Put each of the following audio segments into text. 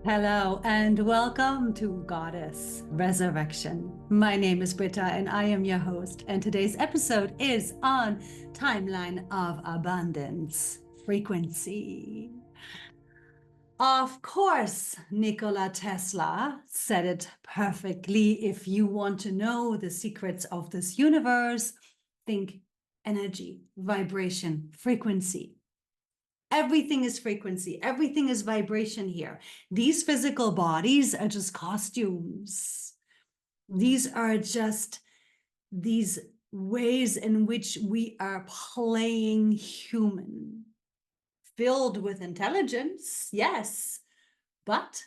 Hello and welcome to Goddess Resurrection. My name is Britta and I am your host. And today's episode is on Timeline of Abundance Frequency. Of course, Nikola Tesla said it perfectly. If you want to know the secrets of this universe, think energy, vibration, frequency. Everything is frequency. Everything is vibration here. These physical bodies are just costumes. These are just these ways in which we are playing human, filled with intelligence, yes, but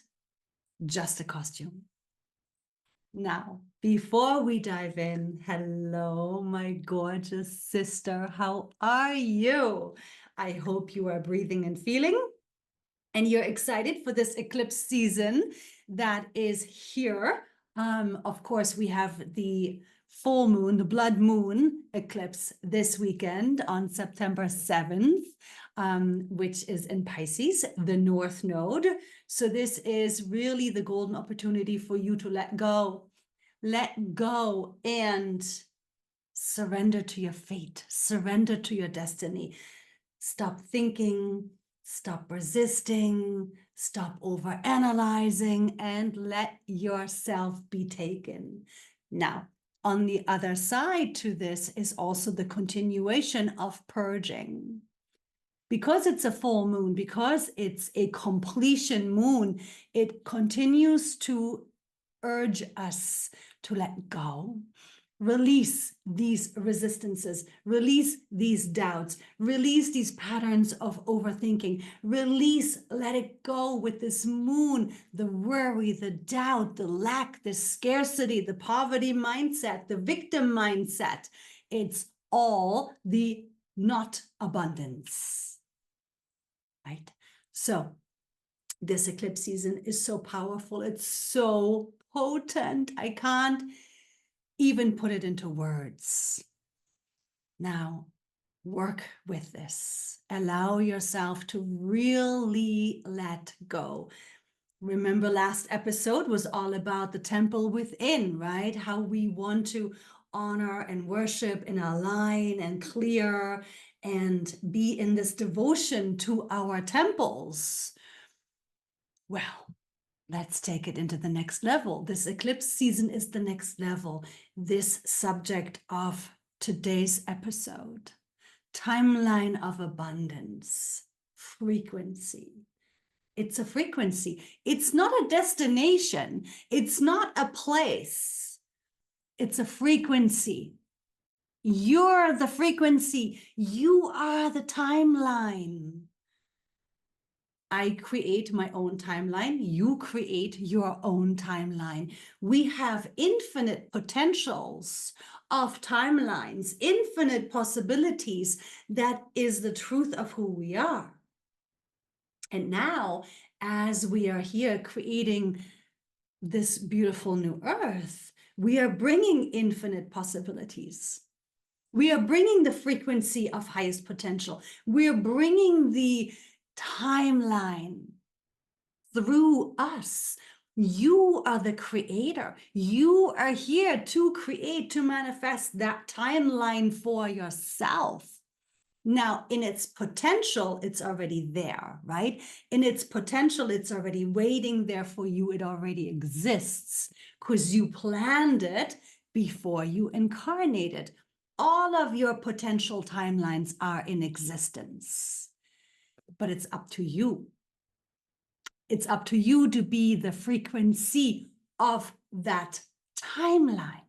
just a costume. Now, before we dive in, hello, my gorgeous sister. How are you? I hope you are breathing and feeling, and you're excited for this eclipse season that is here. Of course, we have the full moon, the blood moon eclipse this weekend on September 7th, which is in Pisces, the North Node. So this is really the golden opportunity for you to let go and surrender to your fate, surrender to your destiny. Stop thinking, stop resisting, stop overanalyzing, and let yourself be taken. Now, on the other side to this is also the continuation of purging. Because it's a full moon, because it's a completion moon, it continues to urge us to let go. Release these resistances, release these doubts, release these patterns of overthinking, let it go with this moon, the worry, the doubt, the lack, the scarcity, the poverty mindset, the victim mindset. It's all the not abundance, right? So this eclipse season is so powerful. It's so potent. I can't even put it into words. Now, work with this. Allow yourself to really let go. Remember, last episode was all about the temple within, right? How we want to honor and worship and align and clear and be in this devotion to our temples. Well, let's take it into the next level. This eclipse season is the next level. This subject of today's episode, timeline of abundance, frequency. It's a frequency. It's not a destination. It's not a place. It's a frequency. You're the frequency. You are the timeline. I create my own timeline. You create your own timeline. We have infinite potentials of timelines, infinite possibilities. That is the truth of who we are. And now, as we are here creating this beautiful new earth, we are bringing infinite possibilities. We are bringing the frequency of highest potential. We are bringing the timeline through us. You are the creator. You are here to create, to manifest that timeline for yourself. Now, in its potential, it's already there, right? In its potential, it's already waiting there for you. It already exists because you planned it before you incarnated. All of your potential timelines are in existence, but it's up to you. It's up to you to be the frequency of that timeline.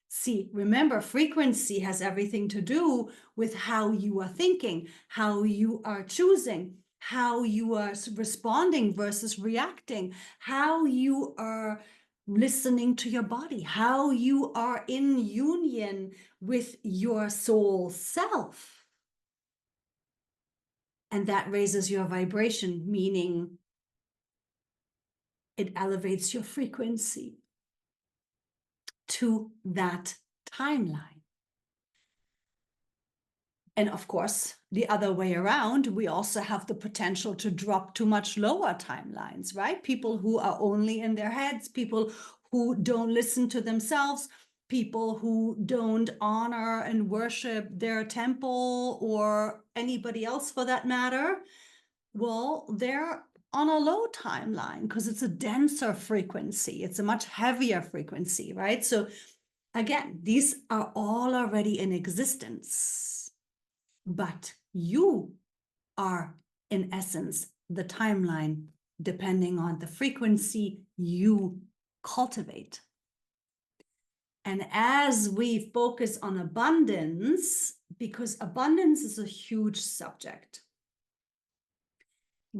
See, remember, frequency has everything to do with how you are thinking, how you are choosing, how you are responding versus reacting, how you are listening to your body, how you are in union with your soul self. And that raises your vibration, meaning it elevates your frequency to that timeline. And of course, the other way around, we also have the potential to drop to much lower timelines, right? People who are only in their heads, people who don't listen to themselves, people who don't honor and worship their temple or anybody else for that matter. Well, they're on a low timeline because it's a denser frequency. It's a much heavier frequency, right? So again, these are all already in existence, but you are, in essence, the timeline depending on the frequency you cultivate. And as we focus on abundance, because abundance is a huge subject,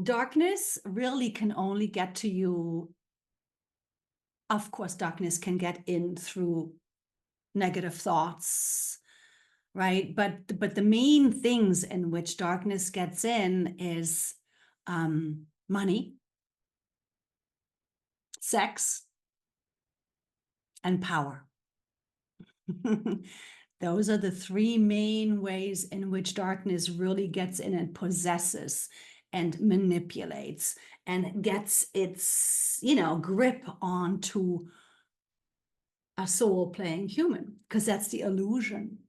darkness really can only get to you. Of course, darkness can get in through negative thoughts, right? But the main things in which darkness gets in is money, sex, and power. Those are the three main ways in which darkness really gets in and possesses and manipulates and gets its, grip onto a soul playing human, because that's the illusion.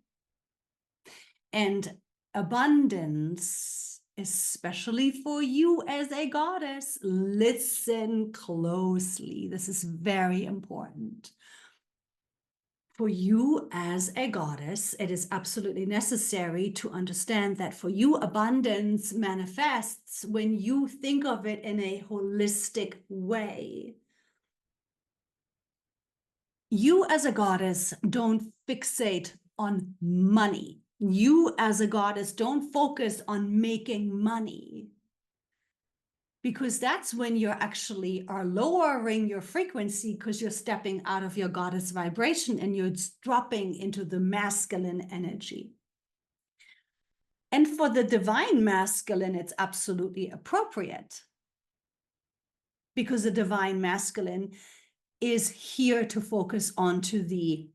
And abundance, especially for you as a goddess, listen closely. This is very important. For you as a goddess, it is absolutely necessary to understand that for you, abundance manifests when you think of it in a holistic way. You as a goddess don't fixate on money. You as a goddess don't focus on making money, because that's when you actually are lowering your frequency, because you're stepping out of your goddess vibration and you're dropping into the masculine energy. And for the divine masculine, it's absolutely appropriate, because the divine masculine is here to focus onto the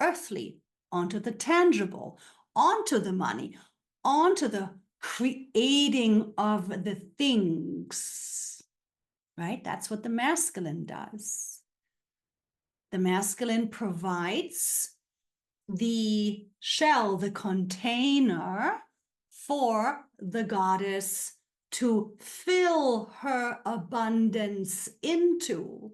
earthly, onto the tangible, onto the money, onto the creating of the things, right? That's what the masculine does. The masculine provides the shell, the container for the goddess to fill her abundance into.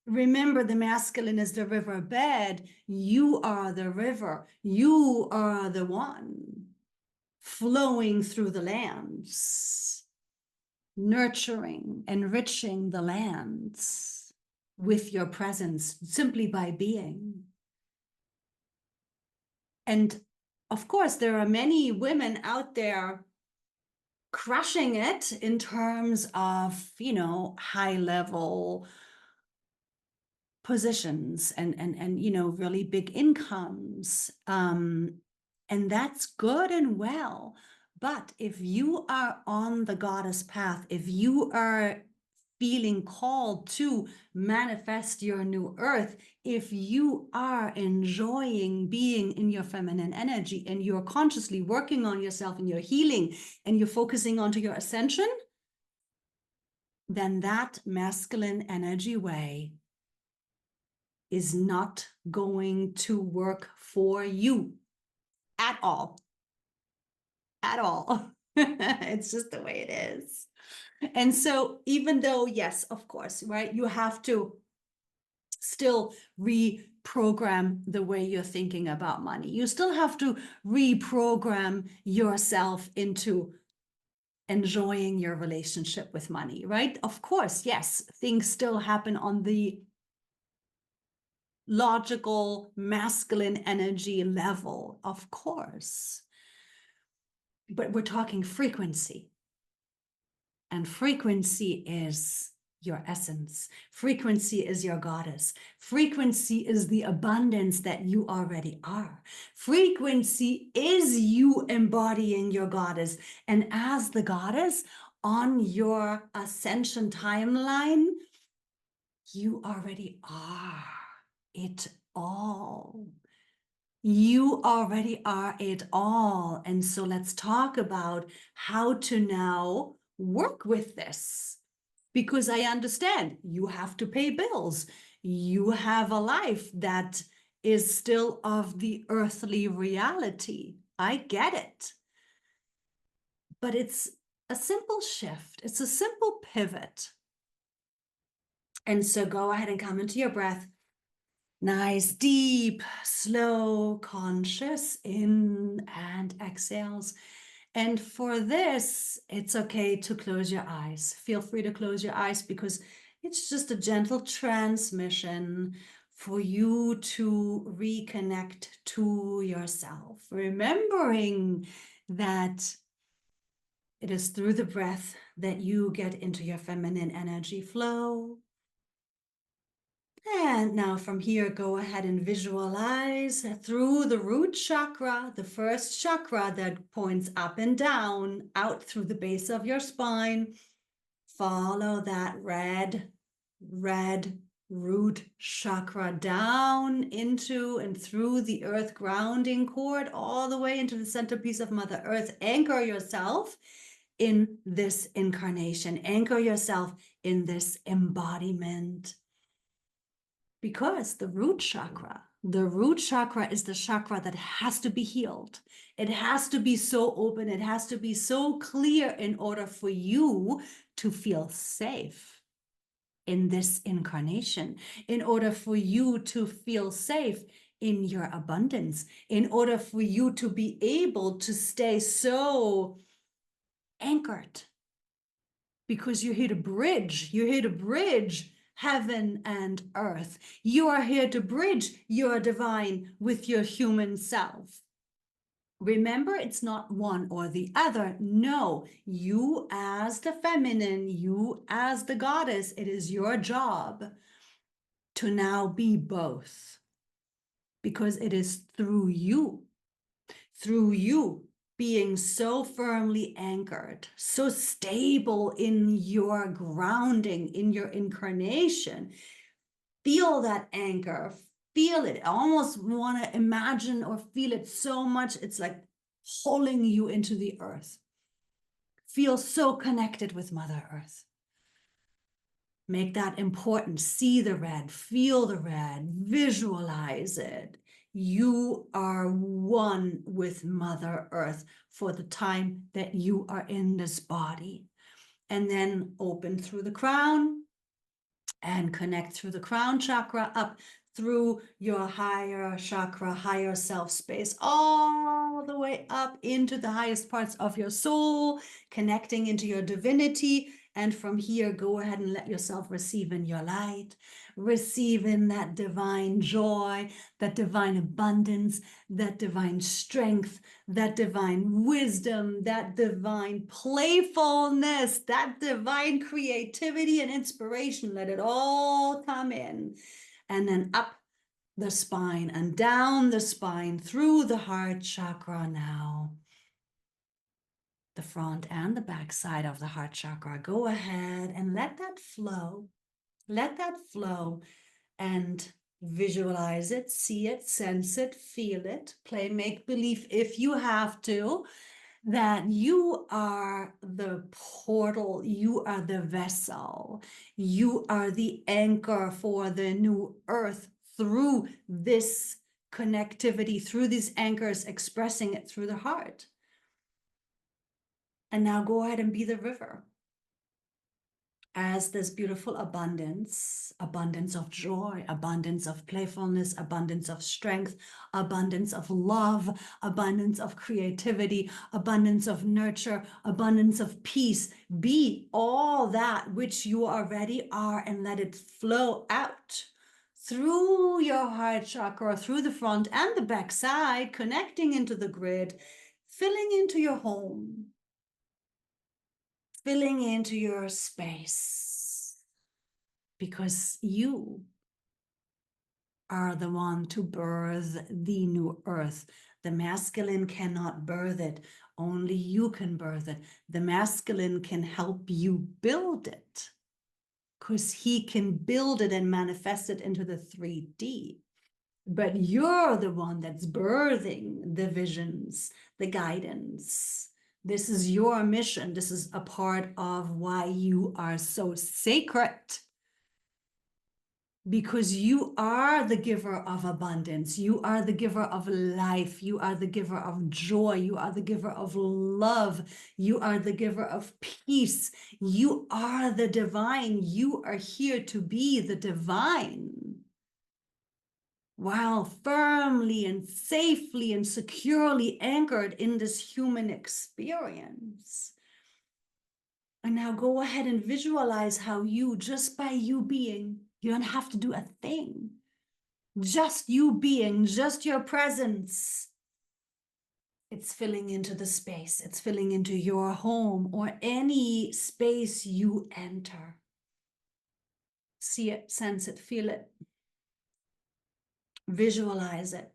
Remember, the masculine is the riverbed. You are the river. You are the one flowing through the lands, nurturing, enriching the lands with your presence simply by being. And of course, there are many women out there crushing it in terms of, high level positions and really big incomes, and that's good and well. But if you are on the goddess path, if you are feeling called to manifest your new earth, if you are enjoying being in your feminine energy and you're consciously working on yourself and you're healing and you're focusing onto your ascension, then that masculine energy way is not going to work for you at all. At all. It's just the way it is. And so even though, yes, of course, right, you have to still reprogram the way you're thinking about money. You still have to reprogram yourself into enjoying your relationship with money, right? Of course, yes, things still happen on the logical masculine energy level, of course. But we're talking frequency. And frequency is your essence. Frequency is your goddess. Frequency is the abundance that you already are. Frequency is you embodying your goddess. And as the goddess on your ascension timeline, you already are it all. You already are it all. And so let's talk about how to now work with this. Because I understand you have to pay bills. You have a life that is still of the earthly reality. I get it. But it's a simple shift. It's a simple pivot. And so go ahead and come into your breath. Nice, deep, slow, conscious in and exhales. And for this, it's okay to close your eyes. Feel free to close your eyes because it's just a gentle transmission for you to reconnect to yourself, remembering that it is through the breath that you get into your feminine energy flow. And now from here, go ahead and visualize through the root chakra, the first chakra that points up and down, out through the base of your spine. Follow that red root chakra down into and through the earth grounding cord, all the way into the centerpiece of Mother Earth. Anchor yourself in this incarnation. Anchor yourself in this embodiment. Because the root chakra is the chakra that has to be healed. It has to be so open. It has to be so clear in order for you to feel safe in this incarnation, in order for you to feel safe in your abundance, in order for you to be able to stay so anchored. Because you're here to bridge. You're here to bridge heaven and earth. You are here to bridge your divine with your human self. Remember, it's not one or the other. No, you as the feminine, you as the goddess, it is your job to now be both. Because it is through you being so firmly anchored, so stable in your grounding, in your incarnation. Feel that anchor, feel it. I almost want to imagine or feel it so much. It's like pulling you into the earth. Feel so connected with Mother Earth. Make that important. See the red, feel the red, visualize it. You are one with Mother Earth for the time that you are in this body. And then open through the crown and connect through the crown chakra up through your higher chakra, higher self space, all the way up into the highest parts of your soul, connecting into your divinity. And from here, go ahead and let yourself receive in your light, receive in that divine joy, that divine abundance, that divine strength, that divine wisdom, that divine playfulness, that divine creativity and inspiration. Let it all come in. And then up the spine and down the spine through the heart chakra now. The front and the back side of the heart chakra. Go ahead and let that flow. Let that flow and visualize it, see it, sense it, feel it, play make-believe if you have to, that you are the portal, you are the vessel, you are the anchor for the new earth through this connectivity, through these anchors, expressing it through the heart. And now go ahead and be the river as this beautiful abundance, abundance of joy, abundance of playfulness, abundance of strength, abundance of love, abundance of creativity, abundance of nurture, abundance of peace. Be all that which you already are and let it flow out through your heart chakra, through the front and the back side, connecting into the grid, filling into your home, filling into your space, because you are the one to birth the new earth. The masculine cannot birth it. Only you can birth it. The masculine can help you build it because he can build it and manifest it into the 3D. but you're the one that's birthing the visions, the guidance. This is your mission. This is a part of why you are so sacred, because you are the giver of abundance. You are the giver of life. You are the giver of joy. You are the giver of love. You are the giver of peace. You are the divine. You are here to be the divine, while firmly and safely and securely anchored in this human experience. And now go ahead and visualize how you, just by you being, you don't have to do a thing. Just you being, just your presence. It's filling into the space. It's filling into your home or any space you enter. See it, sense it, feel it. Visualize it.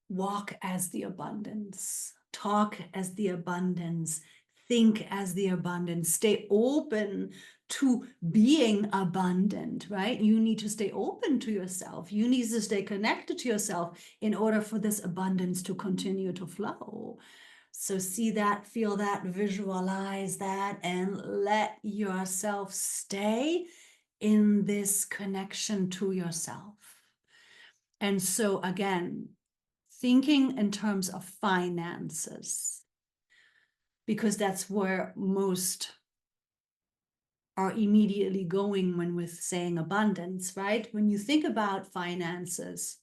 Walk as the abundance. Talk as the abundance. Think as the abundance. Stay open to being abundant, right? You need to stay open to yourself. You need to stay connected to yourself in order for this abundance to continue to flow. So see that, feel that, visualize that, and let yourself stay in this connection to yourself. And so again, thinking in terms of finances, because that's where most are immediately going when we're saying abundance, right? When you think about finances,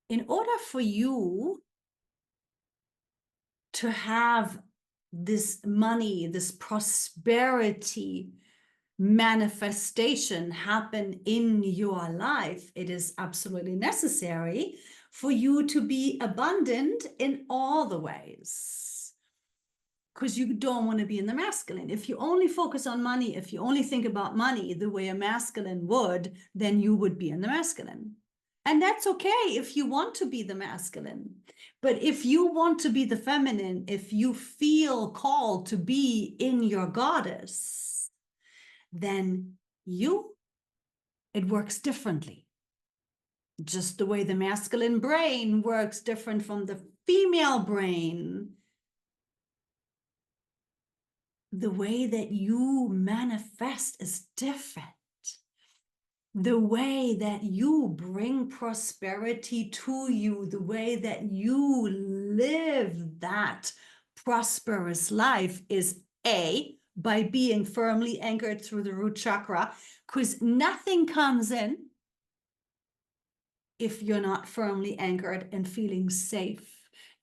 in order for you to have this money, this prosperity manifestation happen in your life, it is absolutely necessary for you to be abundant in all the ways. Because you don't want to be in the masculine. If you only focus on money, if you only think about money the way a masculine would, then you would be in the masculine. And that's okay if you want to be the masculine. But if you want to be the feminine, if you feel called to be in your goddess, then it works differently. Just the way the masculine brain works different from the female brain. The way that you manifest is different. The way that you bring prosperity to you, the way that you live that prosperous life is by being firmly anchored through the root chakra, because nothing comes in if you're not firmly anchored and feeling safe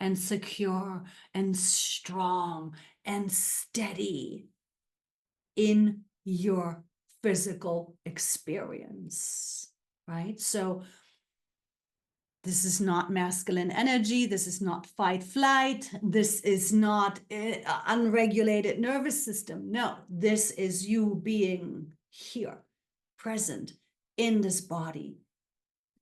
and secure and strong and steady in your physical experience, right? So this is not masculine energy. This is not fight flight. This is not unregulated nervous system. No, this is you being here, present in this body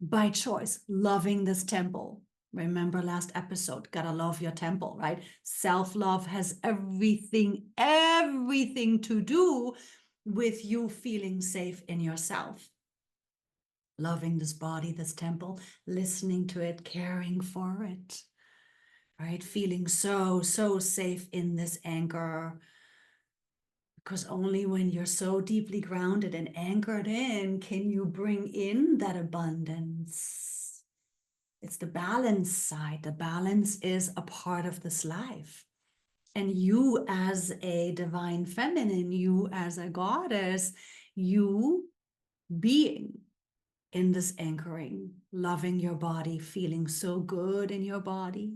by choice, loving this temple. Remember last episode, gotta love your temple, right? Self-love has everything to do with you feeling safe in yourself. Loving this body, this temple, listening to it, caring for it, right? Feeling so safe in this anchor. Because only when you're so deeply grounded and anchored in can you bring in that abundance. It's the balance side. The balance is a part of this life. And you as a divine feminine, you as a goddess, you being in this anchoring, loving your body, feeling so good in your body.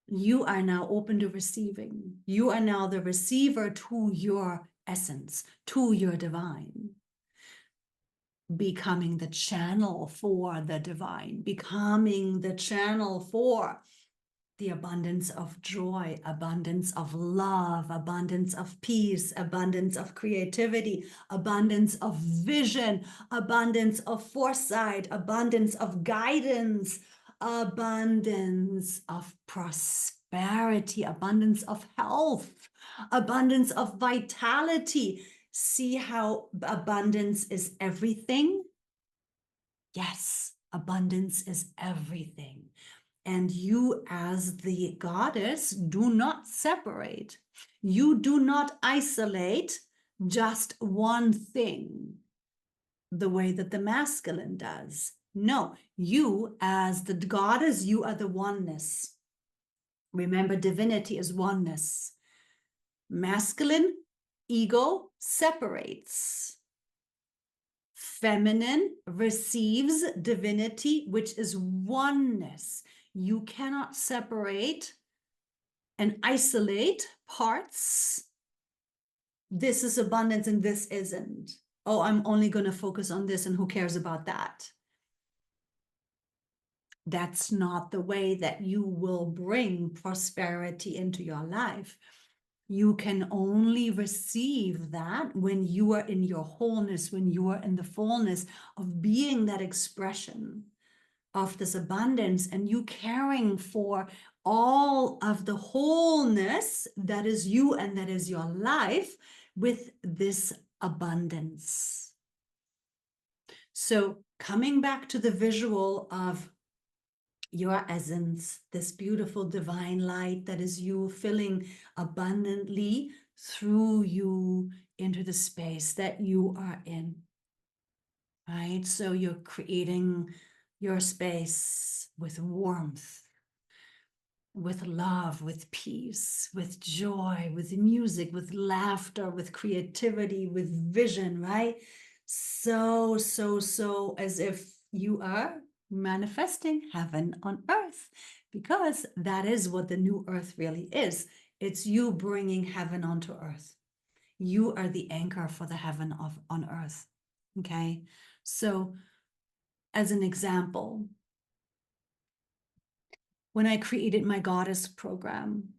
You are now open to receiving. You are now the receiver to your essence, to your divine. Becoming the channel for the divine, becoming the channel for the abundance of joy, abundance of love, abundance of peace, abundance of creativity, abundance of vision, abundance of foresight, abundance of guidance, abundance of prosperity, abundance of health, abundance of vitality. See how abundance is everything? Yes, abundance is everything. And you, as the goddess, do not separate. You do not isolate just one thing the way that the masculine does. No, you, as the goddess, you are the oneness. Remember, divinity is oneness. Masculine, ego separates. Feminine receives divinity, which is oneness. You cannot separate and isolate parts. This is abundance and this isn't. Oh, I'm only going to focus on this and who cares about that? That's not the way that you will bring prosperity into your life. You can only receive that when you are in your wholeness, when you are in the fullness of being that expression of this abundance, and you caring for all of the wholeness that is you and that is your life with this abundance. So coming back to the visual of your essence, this beautiful divine light that is you filling abundantly through you into the space that you are in, right? So you're creating your space with warmth, with love, with peace, with joy, with music, with laughter, with creativity, with vision, right? So as if you are manifesting heaven on earth, because that is what the new earth really is. It's you bringing heaven onto earth. You are the anchor for the heaven on earth. Okay. So as an example, when I created my goddess program,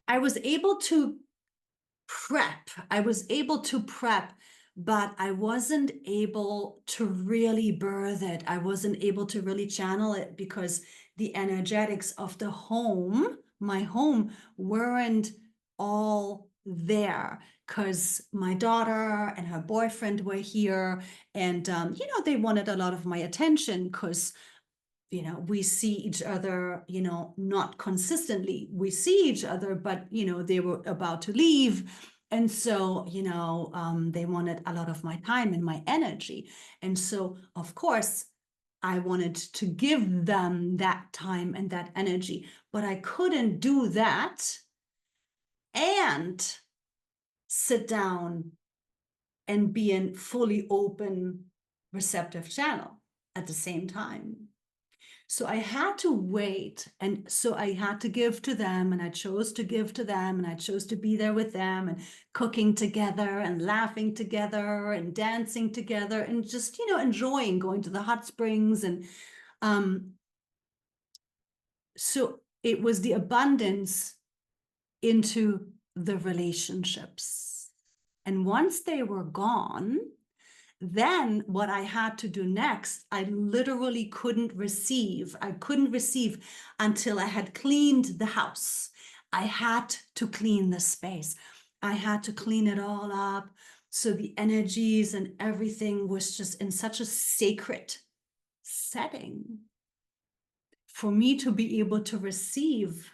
I was able to prep. But I wasn't able to really birth it. I wasn't able to really channel it because the energetics of the home, my home, weren't all there because my daughter and her boyfriend were here, and they wanted a lot of my attention because we see each other, not consistently. We see each other, but, they were about to leave. And so, they wanted a lot of my time and my energy. And so, of course, I wanted to give them that time and that energy, but I couldn't do that and sit down and be in fully open, receptive channel at the same time. So I had to wait, and so I had to give to them, and I chose to give to them, and I chose to be there with them, and cooking together, and laughing together, and dancing together, and just, enjoying going to the hot springs. And so it was the abundance into the relationships. And once they were gone, then what I had to do next, I literally couldn't receive. I couldn't receive until I had cleaned the house. I had to clean the space. I had to clean it all up. So the energies and everything was just in such a sacred setting for me to be able to receive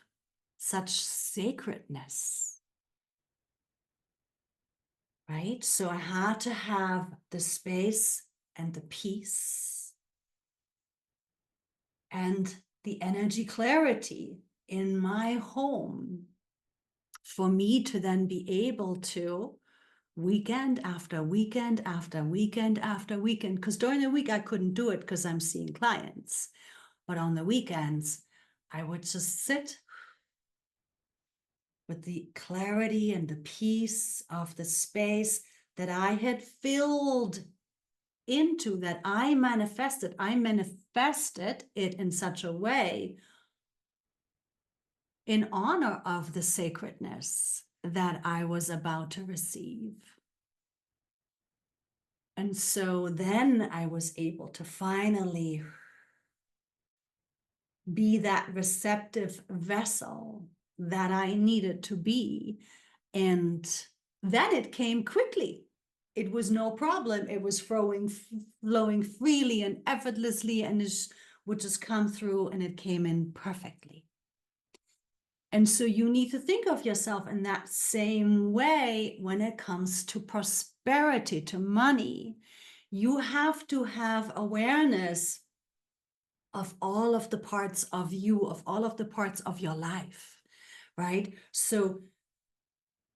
such sacredness. Right? So I had to have the space and the peace and the energy clarity in my home for me to then be able to weekend after weekend after weekend after weekend, because during the week I couldn't do it because I'm seeing clients, but on the weekends I would just sit with the clarity and the peace of the space that I had filled into, that I manifested it in such a way in honor of the sacredness that I was about to receive. And so then I was able to finally be that receptive vessel that I needed to be, and then it came quickly. It was no problem. It was flowing freely and effortlessly, and it would just come through, and it came in perfectly. And so you need to think of yourself in that same way when it comes to prosperity, to money. You have to have awareness of all of the parts of you, of all of the parts of your life, right? So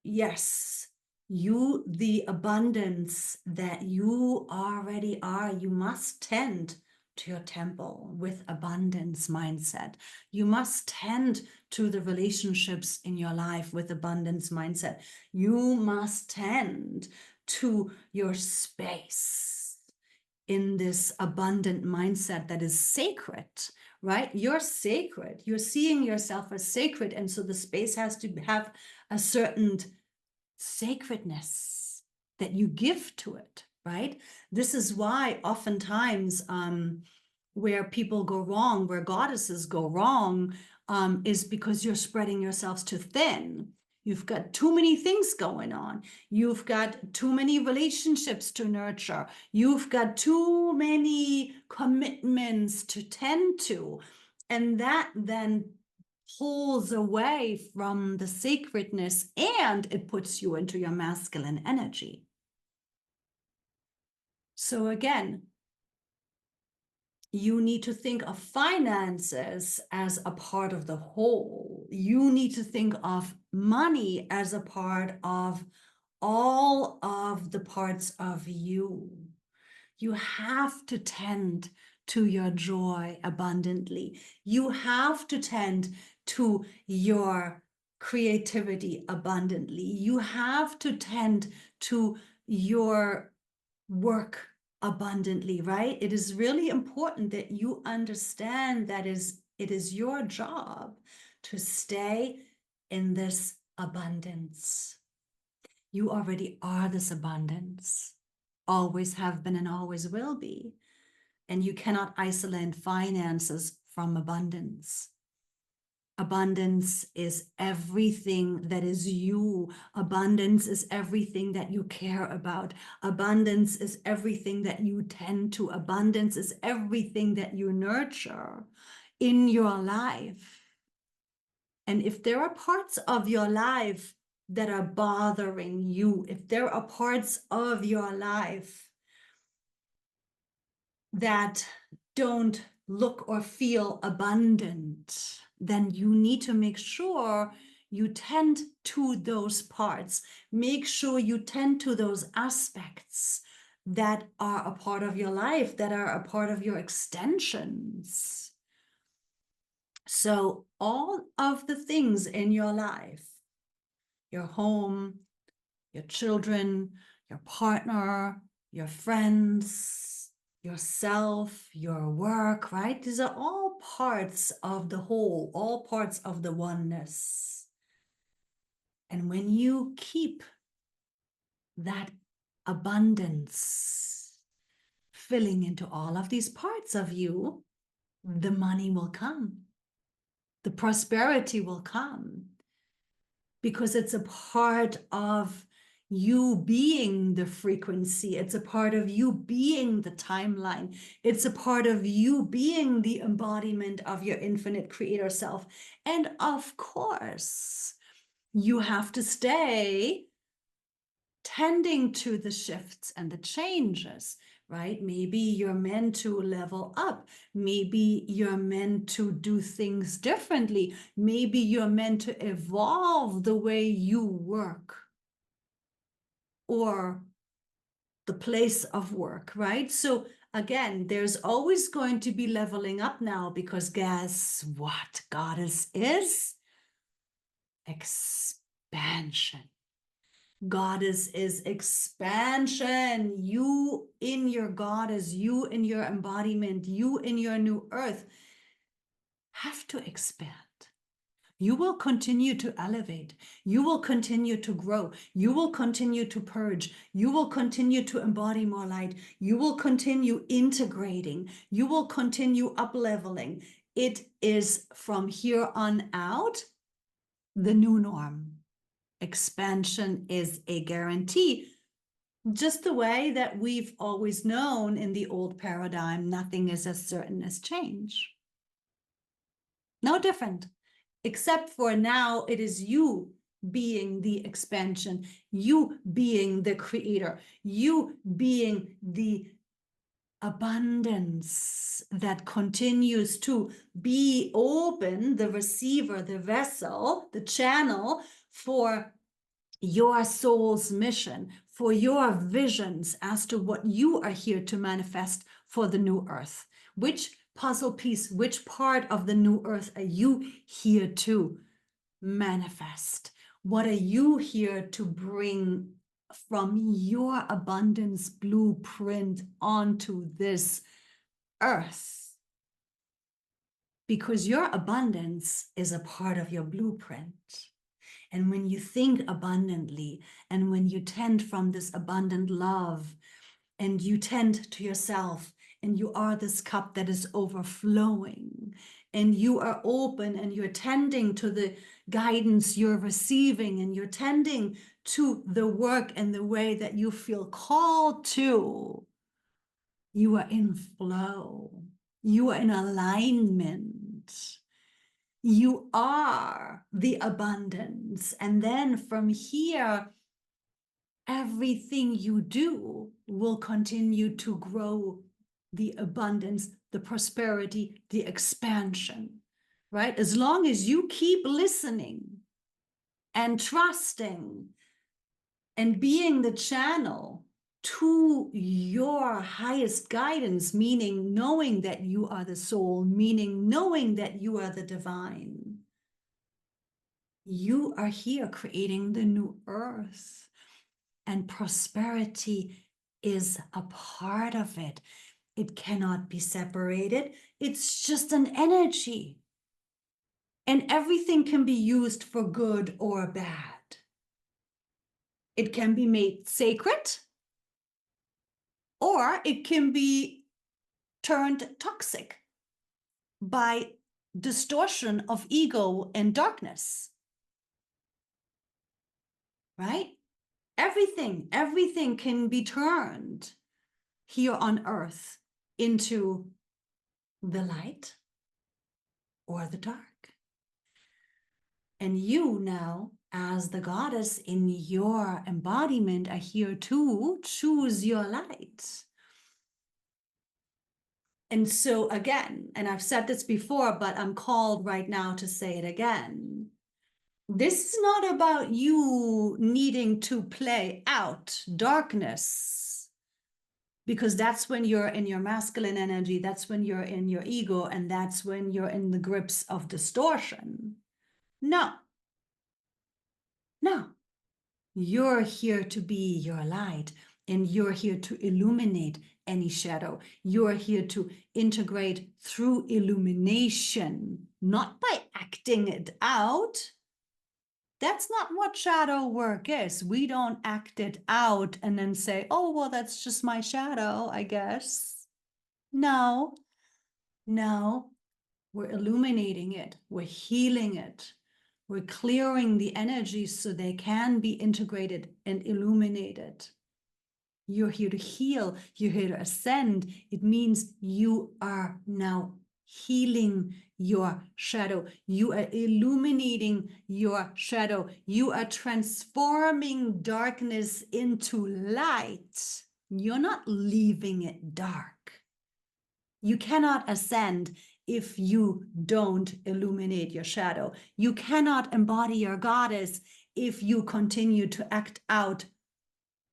yes, the abundance that you already are, you must tend to your temple with abundance mindset. You must tend to the relationships in your life with abundance mindset. You must tend to your space in this abundant mindset that is sacred, right? You're sacred. You're seeing yourself as sacred. And so the space has to have a certain sacredness that you give to it, right? This is why oftentimes where people go wrong, where goddesses go wrong, is because you're spreading yourselves too thin. You've got too many things going on. You've got too many relationships to nurture. You've got too many commitments to tend to. And that then pulls away from the sacredness, and it puts you into your masculine energy. So again, you need to think of finances as a part of the whole. You need to think of money as a part of all of the parts of you. You have to tend to your joy abundantly. You have to tend to your creativity abundantly. You have to tend to your work abundantly, right? It is really important that you understand that it is your job to stay in this abundance. You already are this abundance, always have been and always will be. And you cannot isolate finances from abundance. Abundance is everything that is you. Abundance is everything that you care about. Abundance is everything that you tend to. Abundance is everything that you nurture in your life. And if there are parts of your life that are bothering you, if there are parts of your life that don't look or feel abundant, then you need to make sure you tend to those parts. Make sure you tend to those aspects that are a part of your life, that are a part of your extensions. So all of the things in your life, your home, your children, your partner, your friends, yourself, your work, right? These are all parts of the whole, all parts of the oneness. And when you keep that abundance filling into all of these parts of you, the money will come. The prosperity will come. Because it's a part of you being the frequency. It's a part of you being the timeline. It's a part of you being the embodiment of your infinite creator self. And of course, you have to stay tending to the shifts and the changes, right? Maybe you're meant to level up. Maybe you're meant to do things differently. Maybe you're meant to evolve the way you work or the place of work, right? So again, there's always going to be leveling up now, because guess what goddess is? Expansion. Goddess is expansion. You in your goddess, you in your embodiment, you in your new earth have to expand. You will continue to elevate. You will continue to grow. You will continue to purge. You will continue to embody more light. You will continue integrating. You will continue up-leveling. It is from here on out the new norm. Expansion is a guarantee. Just the way that we've always known in the old paradigm, nothing is as certain as change. No different, except for now it is you being the expansion, you being the creator, you being the abundance that continues to be open, the receiver, the vessel, the channel for your soul's mission, for your visions as to what you are here to manifest for the new earth. Which puzzle piece, which part of the new earth are you here to manifest? What are you here to bring from your abundance blueprint onto this earth? Because your abundance is a part of your blueprint. And when you think abundantly, and when you tend from this abundant love, and you tend to yourself, and you are this cup that is overflowing, and you are open, and you're tending to the guidance you're receiving, and you're tending to the work and the way that you feel called to, you are in flow. You are in alignment. You are the abundance. And then from here, everything you do will continue to grow the abundance, the prosperity, the expansion, right? As long as you keep listening and trusting and being the channel to your highest guidance, meaning knowing that you are the soul, meaning knowing that you are the divine, you are here creating the new earth, and prosperity is a part of it. It cannot be separated. It's just an energy. And everything can be used for good or bad. It can be made sacred, or it can be turned toxic by distortion of ego and darkness. Right? Everything can be turned here on earth into the light or the dark. And you now, as the goddess in your embodiment, are here to choose your light. And so again, and I've said this before, but I'm called right now to say it again. This is not about you needing to play out darkness, because that's when you're in your masculine energy, that's when you're in your ego, and that's when you're in the grips of distortion. No. No. You're here to be your light, and you're here to illuminate any shadow. You're here to integrate through illumination, not by acting it out. That's not what shadow work is. We don't act it out and then say, oh, well, that's just my shadow, I guess. No, we're illuminating it. We're healing it. We're clearing the energies so they can be integrated and illuminated. You're here to heal. You're here to ascend. It means you are now healing your shadow. You are illuminating your shadow. You are transforming darkness into light. You're not leaving it dark. You cannot ascend if you don't illuminate your shadow. You cannot embody your goddess if you continue to act out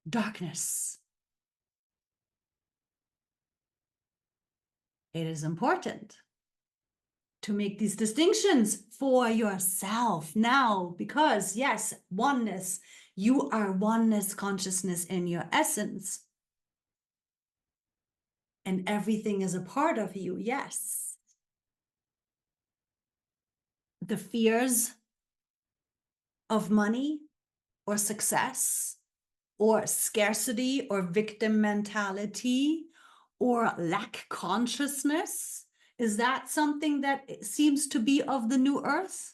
darkness. It is important to make these distinctions for yourself now, because yes, oneness, you are oneness consciousness in your essence. And everything is a part of you, yes. The fears of money or success or scarcity or victim mentality or lack consciousness, is that something that seems to be of the new earth?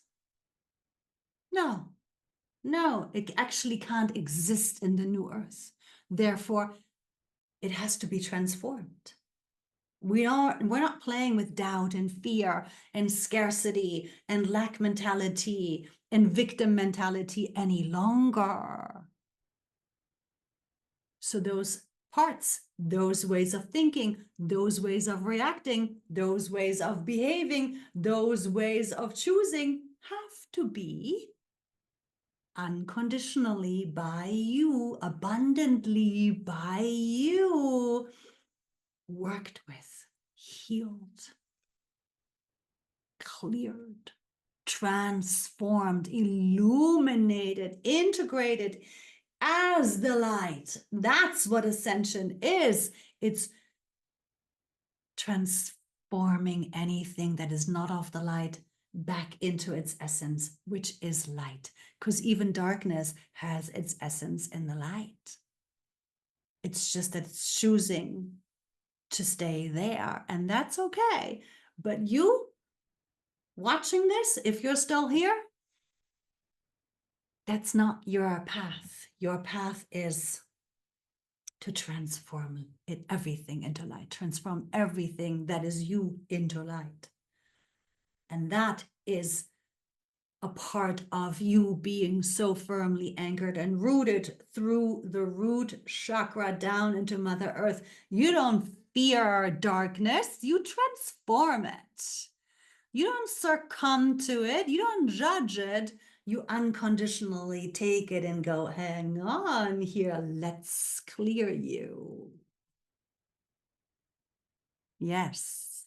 No. No, it actually can't exist in the new earth. Therefore, it has to be transformed. We're not playing with doubt and fear and scarcity and lack mentality and victim mentality any longer. So those parts, those ways of thinking, those ways of reacting, those ways of behaving, those ways of choosing have to be unconditionally by you, abundantly by you, worked with, healed, cleared, transformed, illuminated, integrated as the light. That's what ascension is. It's transforming anything that is not of the light back into its essence, which is light. Because even darkness has its essence in the light. It's just that it's choosing to stay there, and that's okay. But you watching this, if you're still here, that's not your path. Your path is to transform everything into light, transform everything that is you into light. And that is a part of you being so firmly anchored and rooted through the root chakra down into Mother Earth. You don't fear darkness, you transform it. You don't succumb to it, you don't judge it. You unconditionally take it and go, hang on here, let's clear you. Yes.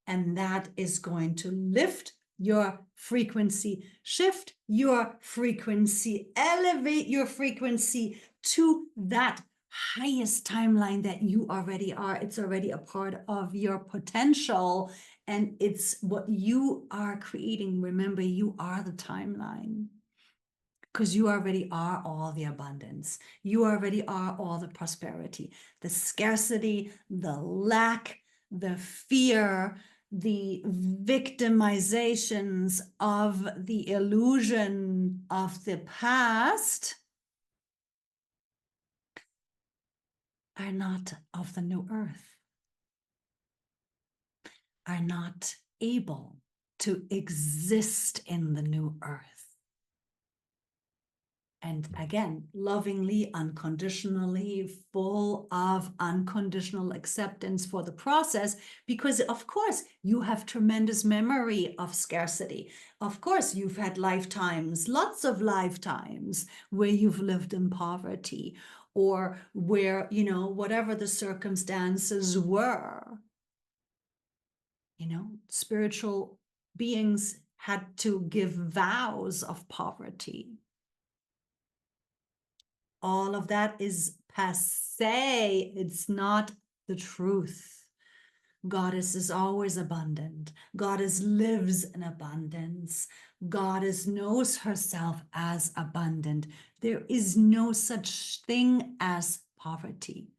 And that is going to lift your frequency, shift your frequency, elevate your frequency to that highest timeline that you already are. It's already a part of your potential, and it's what you are creating. Remember, you are the timeline. Because you already are all the abundance. You already are all the prosperity, the scarcity, the lack, the fear, the victimizations of the illusion of the past are not of the new earth, are not able to exist in the new earth. And again, lovingly, unconditionally, full of unconditional acceptance for the process, because of course you have tremendous memory of scarcity. Of course, you've had lifetimes, lots of lifetimes where you've lived in poverty, or where, you know, whatever the circumstances were, you know, spiritual beings had to give vows of poverty. All of that is passé. It's not the truth. Goddess is always abundant. Goddess lives in abundance. Goddess knows herself as abundant. There is no such thing as poverty.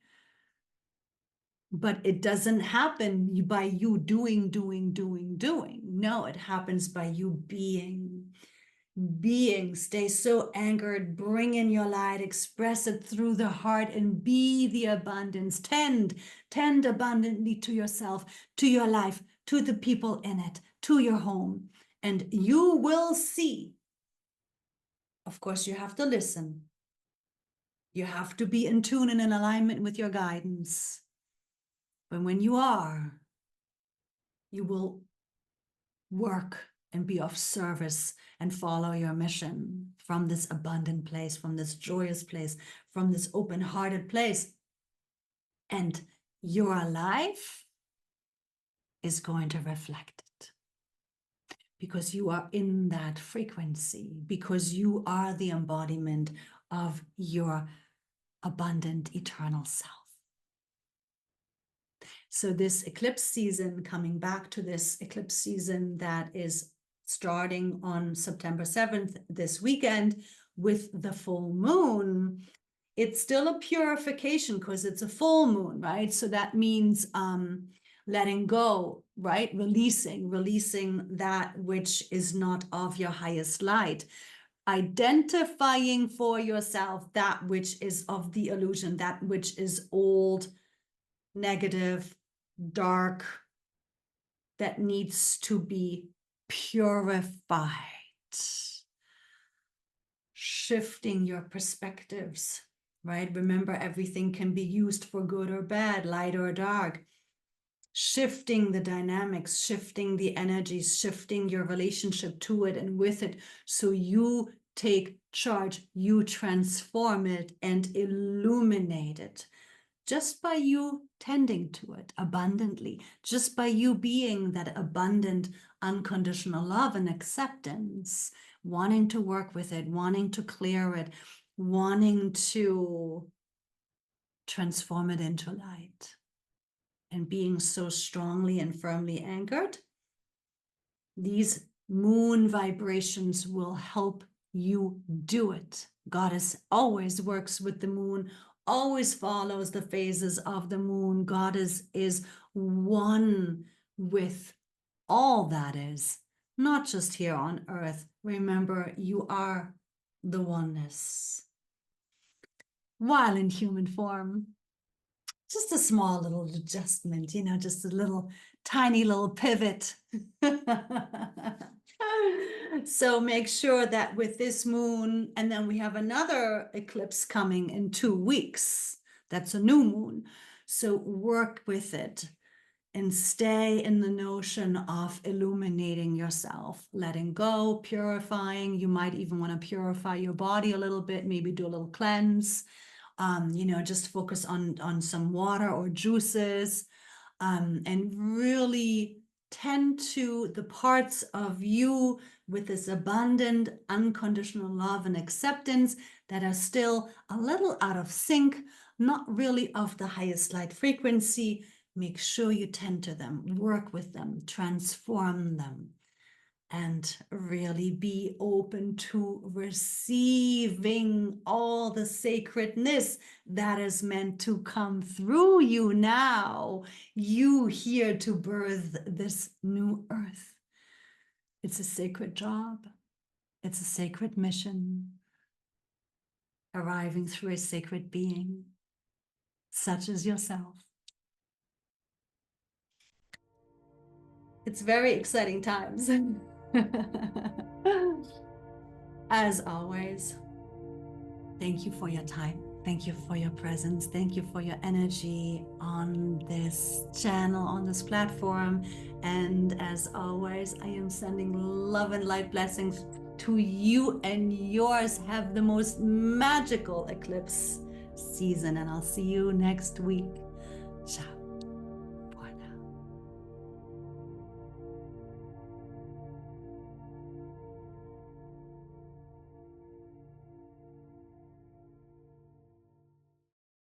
But it doesn't happen by you doing. No, it happens by you being. Stay so anchored, bring in your light, express it through the heart, and be the abundance. Tend abundantly to yourself, to your life, to the people in it, to your home, and you will see. Of course, you have to listen. You have to be in tune and in alignment with your guidance. But when you are, you will work and be of service and follow your mission from this abundant place, from this joyous place, from this open-hearted place. And your life is going to reflect it, because you are in that frequency, because you are the embodiment of your abundant eternal self. So this eclipse season, coming back to this eclipse season that is starting on September 7th, this weekend, with the full moon, it's still a purification because it's a full moon, right? So that means letting go, right? Releasing that which is not of your highest light. identifying for yourself that which is of the illusion, that which is old, negative, dark, that needs to be purified. Shifting your perspectives, right? Remember, everything can be used for good or bad, light or dark. Shifting the dynamics, shifting the energies, shifting your relationship to it and with it, so you take charge, you transform it and illuminate it. Just by you tending to it abundantly, just by you being that abundant, unconditional love and acceptance, wanting to work with it, wanting to clear it, wanting to transform it into light, and being so strongly and firmly anchored, these moon vibrations will help you do it. Goddess always works with the moon, always follows the phases of the moon. Goddess is one with all that is, not just here on earth. Remember, you are the oneness while in human form. Just a small little adjustment, you know, just a little tiny little pivot. So make sure that with this moon, and then we have another eclipse coming in 2 weeks. That's a new moon. So work with it and stay in the notion of illuminating yourself, letting go, purifying. You might even want to purify your body a little bit, maybe do a little cleanse. You know, just focus on some water or juices, and really tend to the parts of you with this abundant, unconditional love and acceptance that are still a little out of sync, not really of the highest light frequency. Make sure you tend to them, work with them, transform them, and really be open to receiving all the sacredness that is meant to come through you now. You here to birth this new earth. It's a sacred job. It's a sacred mission. Arriving through a sacred being, such as yourself. It's very exciting times. As always, thank you for your time. Thank you for your presence. Thank you for your energy on this channel, on this platform. And as always, I am sending love and light blessings to you and yours. Have the most magical eclipse season, and I'll see you next week. Ciao.